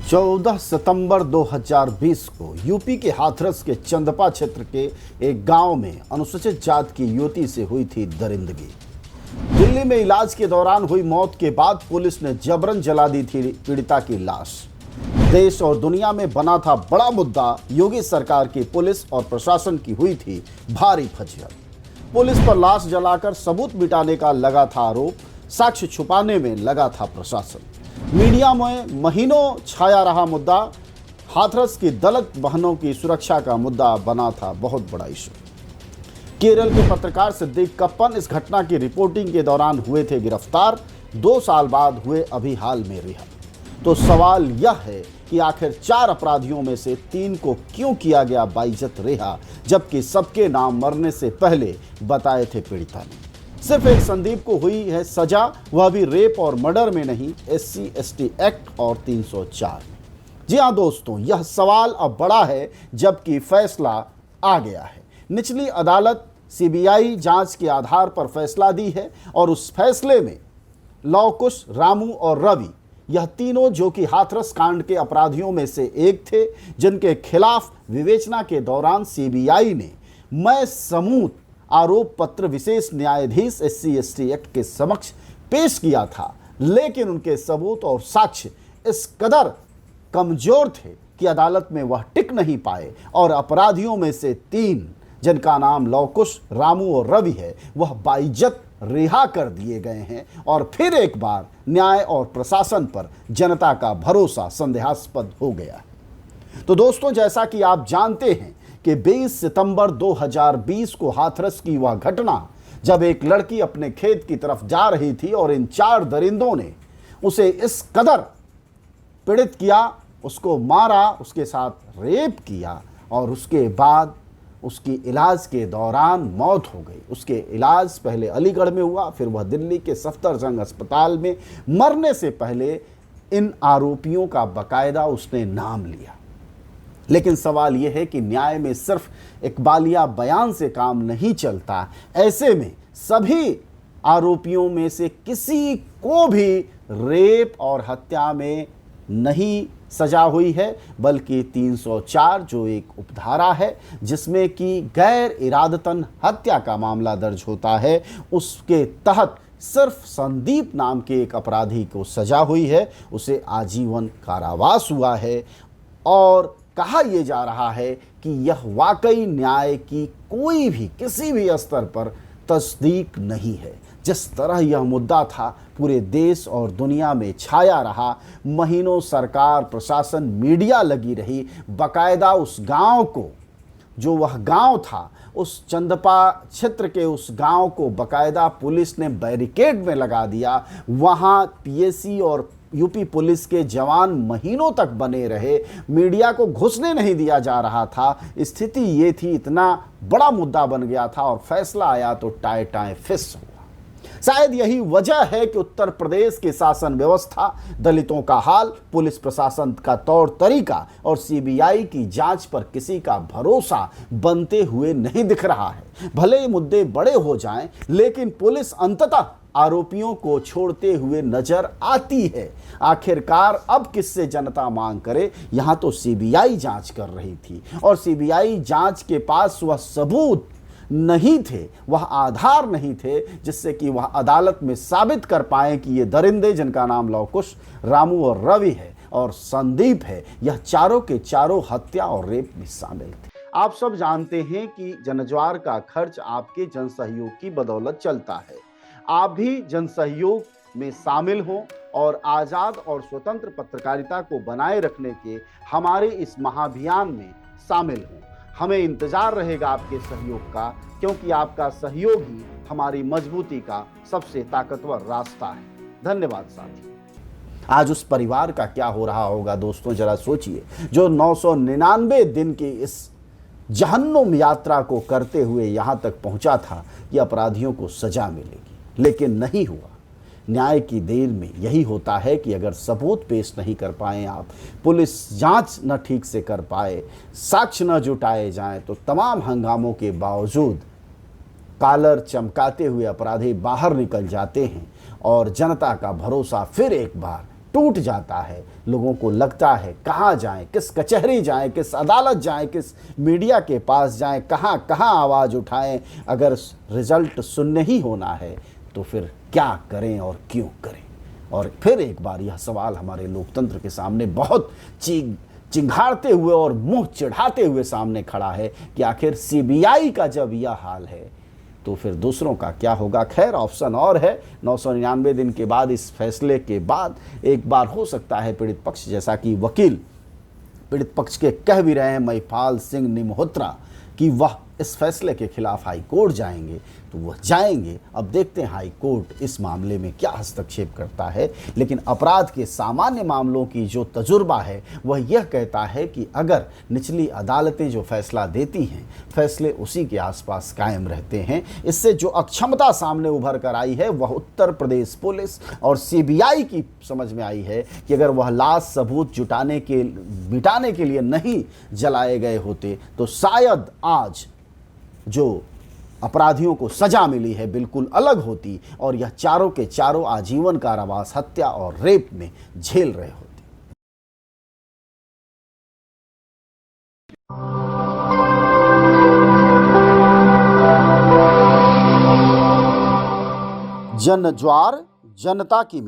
14 सितंबर 2020 को यूपी के हाथरस के चंदपा क्षेत्र के एक गांव में अनुसूचित जात की युवती से हुई थी दरिंदगी। दिल्ली में इलाज के दौरान हुई मौत के बाद पुलिस ने जबरन जला दी थी पीड़िता की लाश। देश और दुनिया में बना था बड़ा मुद्दा। योगी सरकार की पुलिस और प्रशासन की हुई थी भारी फजीहत। पुलिस पर लाश जलाकर सबूत मिटाने का लगा था आरोप, साक्ष्य छुपाने में लगा था प्रशासन। मीडिया में महीनों छाया रहा मुद्दा। हाथरस की दलित बहनों की सुरक्षा का मुद्दा बना था बहुत बड़ा इशू। केरल के पत्रकार सिद्दीक कप्पन इस घटना की रिपोर्टिंग के दौरान हुए थे गिरफ्तार। 2 साल बाद हुए अभी हाल में रिहा। तो सवाल यह है कि आखिर 4 अपराधियों में से 3 को क्यों किया गया बाइज्जत रिहा, जबकि सबके नाम मरने से पहले बताए थे पीड़िता ने। सिर्फ एक संदीप को हुई है सजा, वह भी रेप और मर्डर में नहीं, SC/ST एक्ट और 304 में। जी हाँ दोस्तों, यह सवाल अब बड़ा है जबकि फैसला आ गया है। निचली अदालत CBI जांच के आधार पर फैसला दी है और उस फैसले में लवकुश, रामू और रवि, यह तीनों जो कि हाथरस कांड के अपराधियों में से एक थे, जिनके खिलाफ विवेचना के दौरान CBI ने मैं समूत आरोप पत्र विशेष न्यायाधीश SC/ST एक्ट के समक्ष पेश किया था, लेकिन उनके सबूत और साक्ष्य इस कदर कमजोर थे कि अदालत में वह टिक नहीं पाए और अपराधियों में से 3, जिनका नाम लवकुश, रामू और रवि है, वह बाइज्जत रिहा कर दिए गए हैं। और फिर एक बार न्याय और प्रशासन पर जनता का भरोसा संदेहास्पद हो गया। तो दोस्तों, जैसा कि आप जानते हैं कि 20 सितंबर 2020 को हाथरस की वह घटना, जब एक लड़की अपने खेत की तरफ जा रही थी और इन 4 दरिंदों ने उसे इस कदर पीड़ित किया, उसको मारा, उसके साथ रेप किया और उसके बाद उसकी इलाज के दौरान मौत हो गई। उसके इलाज पहले अलीगढ़ में हुआ, फिर वह दिल्ली के सफदरजंग अस्पताल में। मरने से पहले इन आरोपियों का बाकायदा उसने नाम लिया। लेकिन सवाल यह है कि न्याय में सिर्फ इकबालिया बयान से काम नहीं चलता। ऐसे में सभी आरोपियों में से किसी को भी रेप और हत्या में नहीं सजा हुई है, बल्कि 304 जो एक उपधारा है जिसमें कि गैर इरादतन हत्या का मामला दर्ज होता है, उसके तहत सिर्फ संदीप नाम के एक अपराधी को सजा हुई है। उसे आजीवन कारावास हुआ है और कहा यह जा रहा है कि यह वाकई न्याय की कोई भी किसी भी स्तर पर तस्दीक नहीं है। जिस तरह यह मुद्दा था, पूरे देश और दुनिया में छाया रहा। महीनों सरकार, प्रशासन, मीडिया लगी रही। बाकायदा उस गांव को, जो वह गांव था, उस चंदपा क्षेत्र के उस गांव को बाकायदा पुलिस ने बैरिकेड में लगा दिया। वहां PSC और यूपी पुलिस के जवान महीनों तक बने रहे। मीडिया को घुसने नहीं दिया जा रहा था। स्थिति ये थी, इतना बड़ा मुद्दा बन गया था और फैसला आया तो टाए टाए फिस हुआ। शायद यही वजह है कि उत्तर प्रदेश की शासन व्यवस्था, दलितों का हाल, पुलिस प्रशासन का तौर तरीका और CBI की जांच पर किसी का भरोसा बनते हुए नहीं दिख रहा है। भले ही मुद्दे बड़े हो जाएं, लेकिन पुलिस अंततः आरोपियों को छोड़ते हुए नजर आती है। आखिरकार अब किससे जनता मांग करे? यहां तो CBI जांच कर रही थी और CBI जांच के पास वह सबूत नहीं थे, वह आधार नहीं थे जिससे कि वह अदालत में साबित कर पाए कि ये दरिंदे, जिनका नाम लवकुश, रामू और रवि है और संदीप है, यह चारों के चारों हत्या और रेप में शामिल थे। आप सब जानते हैं कि जनज्वार का खर्च आपके जनसहयोग की बदौलत चलता है। आप भी जनसहयोग में शामिल हों और आज़ाद और स्वतंत्र पत्रकारिता को बनाए रखने के हमारे इस महाअभियान में शामिल हों। हमें इंतजार रहेगा आपके सहयोग का, क्योंकि आपका सहयोग ही हमारी मजबूती का सबसे ताकतवर रास्ता है। धन्यवाद साथी। आज उस परिवार का क्या हो रहा होगा दोस्तों, जरा सोचिए, जो 999 दिन की इस जहन्नुम यात्रा को करते हुए यहाँ तक पहुँचा था कि अपराधियों को सजा मिलेगी, लेकिन नहीं हुआ। न्याय की देर में यही होता है कि अगर सबूत पेश नहीं कर पाए आप, पुलिस जांच न ठीक से कर पाए, साक्ष्य न जुटाए जाएं, तो तमाम हंगामों के बावजूद कॉलर चमकाते हुए अपराधी बाहर निकल जाते हैं और जनता का भरोसा फिर एक बार टूट जाता है। लोगों को लगता है कहाँ जाएं, किस कचहरी जाएं, किस अदालत जाएं, किस मीडिया के पास जाएं, कहाँ कहाँ आवाज़ उठाएं। अगर रिजल्ट शून्य ही होना है तो फिर क्या करें और क्यों करें। और फिर एक बार यह सवाल हमारे लोकतंत्र के सामने बहुत चिंघाड़ते हुए और मुंह चिढ़ाते हुए सामने खड़ा है कि आखिर सीबीआई का जब यह हाल है तो फिर दूसरों का क्या होगा। खैर, ऑप्शन और है, 999 दिन के बाद, इस फैसले के बाद एक बार हो सकता है पीड़ित पक्ष, जैसा कि वकील पीड़ित पक्ष के कह भी रहे हैं महिपाल सिंह निमहोत्रा, कि वह इस फैसले के खिलाफ हाई कोर्ट जाएंगे, तो वह जाएंगे। अब देखते हैं हाई कोर्ट इस मामले में क्या हस्तक्षेप करता है। लेकिन अपराध के सामान्य मामलों की जो तजुर्बा है वह यह कहता है कि अगर निचली अदालतें जो फैसला देती हैं, फैसले उसी के आसपास कायम रहते हैं। इससे जो अक्षमता सामने उभर कर आई है वह उत्तर प्रदेश पुलिस और सीबीआई की समझ में आई है कि अगर वह लाश सबूत मिटाने के लिए नहीं जलाए गए होते तो शायद आज जो अपराधियों को सजा मिली है बिल्कुल अलग होती और यह चारों के चारों आजीवन कारावास, हत्या और रेप में झेल रहे होते। जन ज्वार, जनता की